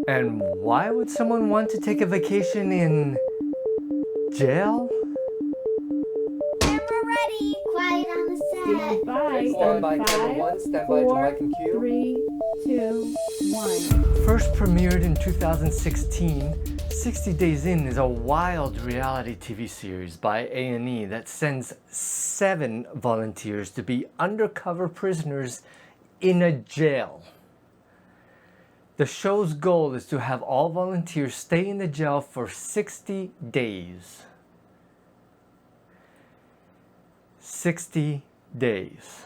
And why would someone want to take a vacation in jail? Camera ready. Quiet on the set. Stand by. Stand by, camera one. Stand by to mic and cue. 3, 2, 1. First premiered in 2016, 60 Days In is a wild reality TV series by A&E that sends 7 volunteers to be undercover prisoners in a jail. The show's goal is to have all volunteers stay in the jail for 60 days. 60 days.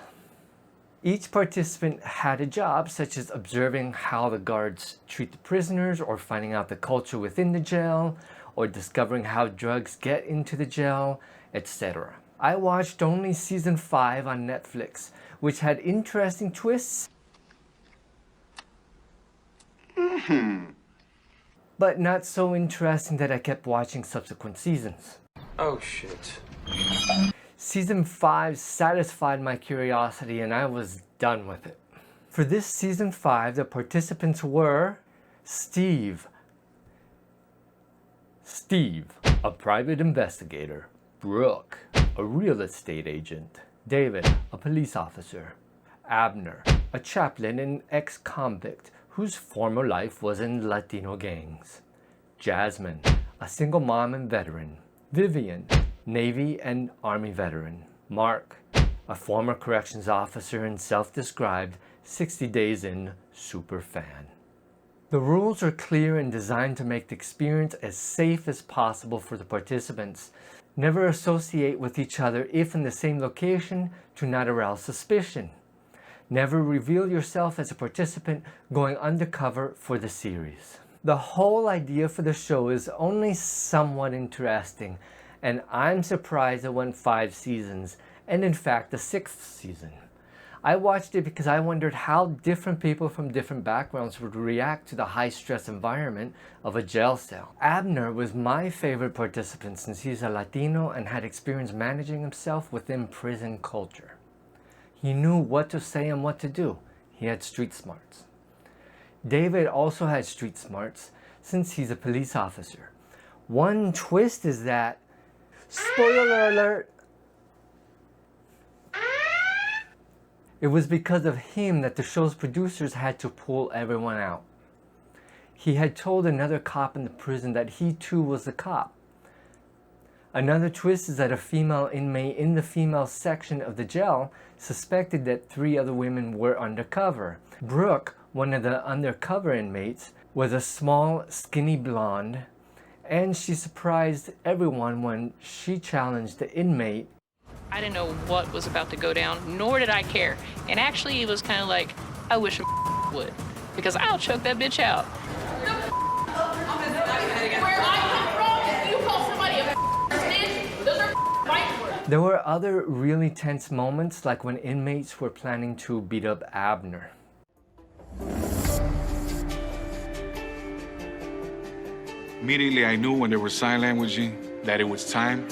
Each participant had a job, such as observing how the guards treat the prisoners, or finding out the culture within the jail, or discovering how drugs get into the jail, etc. I watched only season 5 on Netflix, which had interesting twists, but not so interesting that I kept watching subsequent seasons. Oh shit. Season 5 satisfied my curiosity and I was done with it. For this season 5, the participants were Steve, a private investigator; Brooke, a real estate agent; David, a police officer; Abner, a chaplain and ex-convict whose former life was in Latino gangs; Jasmine, a single mom and veteran; Vivian, Navy and Army veteran; Mark, a former corrections officer and self-described 60 Days In super fan. The rules are clear and designed to make the experience as safe as possible for the participants. Never associate with each other if in the same location to not arouse suspicion. Never reveal yourself as a participant going undercover for the series. The whole idea for the show is only somewhat interesting, and I'm surprised it went 5 seasons, and in fact the 6th season. I watched it because I wondered how different people from different backgrounds would react to the high-stress environment of a jail cell. Abner was my favorite participant since he's a Latino and had experience managing himself within prison culture. He knew what to say and what to do. He had street smarts. David also had street smarts since he's a police officer. One twist is that, spoiler alert, it was because of him that the show's producers had to pull everyone out. He had told another cop in the prison that he too was the cop. Another twist is that a female inmate in the female section of the jail suspected that 3 other women were undercover. Brooke, one of the undercover inmates, was a small, skinny blonde, and she surprised everyone when she challenged the inmate. I didn't know what was about to go down, nor did I care. And actually, it was kind of like, I wish a would, because I'll choke that bitch out. Where I come from, if you call somebody a bitch, those are fight words. There were other really tense moments, like when inmates were planning to beat up Abner. Immediately I knew when they were sign languaging that it was time.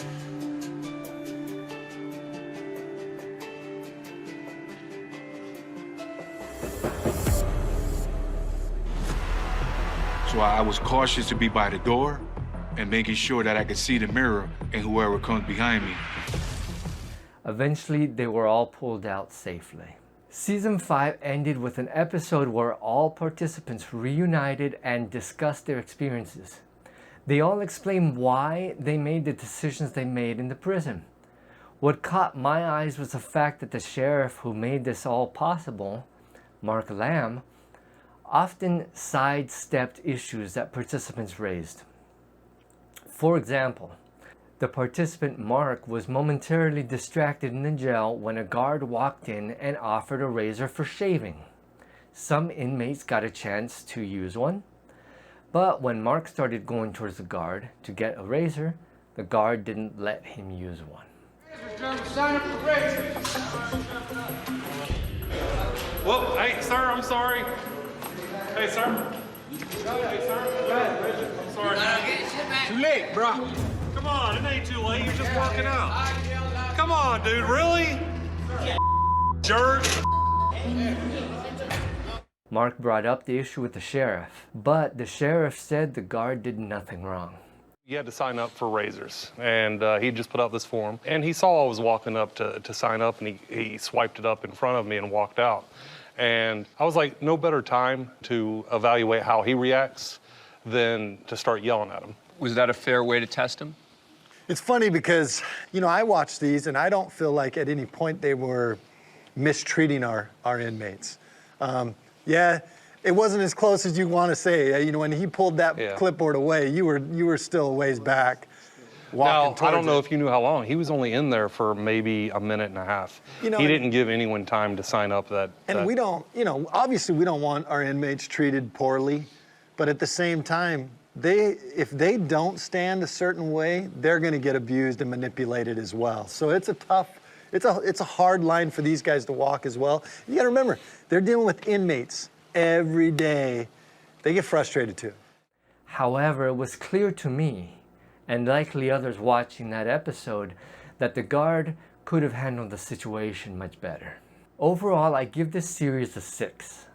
So I was cautious to be by the door and making sure that I could see the mirror and whoever comes behind me. Eventually, they were all pulled out safely. Season 5 ended with an episode where all participants reunited and discussed their experiences. They all explained why they made the decisions they made in the prison. What caught my eyes was the fact that the sheriff who made this all possible, Mark Lamb, often sidestepped issues that participants raised. For example, the participant Mark was momentarily distracted in the jail when a guard walked in and offered a razor for shaving. Some inmates got a chance to use one, but when Mark started going towards the guard to get a razor, the guard didn't let him use one. Sign up for razor. Whoa, hey, sir, I'm sorry. Hey, sir. Hey, sir. I'm sorry. Too late, bro. Come on, it ain't too late. You're just working out. Come on, dude, really? Jerk. Mark brought up the issue with the sheriff, but the sheriff said the guard did nothing wrong. You had to sign up for razors, and he just put out this form, and he saw I was walking up to sign up, and he swiped it up in front of me and walked out. And I was like, no better time to evaluate how he reacts than to start yelling at him. Was that a fair way to test him? It's funny because, you know, I watch these and I don't feel like at any point they were mistreating our inmates. Yeah, it wasn't as close as you want to say. You know, when he pulled that clipboard away, you were still a ways back. Now, I don't know if you knew how long. He was only in there for maybe a minute and a half. You know, he didn't give anyone time to sign up And we don't, you know, obviously we don't want our inmates treated poorly, but at the same time, if they don't stand a certain way, they're going to get abused and manipulated as well. So it's a tough, it's a hard line for these guys to walk as well. You got to remember, they're dealing with inmates every day. They get frustrated too. However, it was clear to me, and likely others watching that episode, that the guard could have handled the situation much better. Overall, I give this series a 6.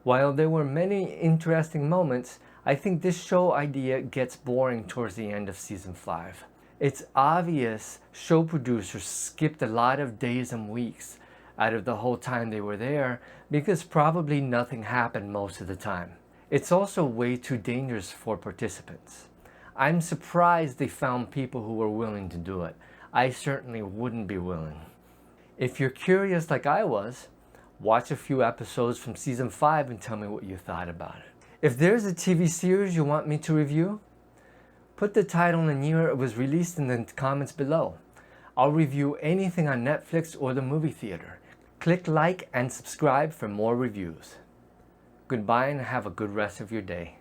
While there were many interesting moments, I think this show idea gets boring towards the end of season 5. It's obvious show producers skipped a lot of days and weeks out of the whole time they were there because probably nothing happened most of the time. It's also way too dangerous for participants. I'm surprised they found people who were willing to do it. I certainly wouldn't be willing. If you're curious like I was, watch a few episodes from season 5 and tell me what you thought about it. If there's a TV series you want me to review, put the title and year it was released in the comments below. I'll review anything on Netflix or the movie theater. Click like and subscribe for more reviews. Goodbye and have a good rest of your day.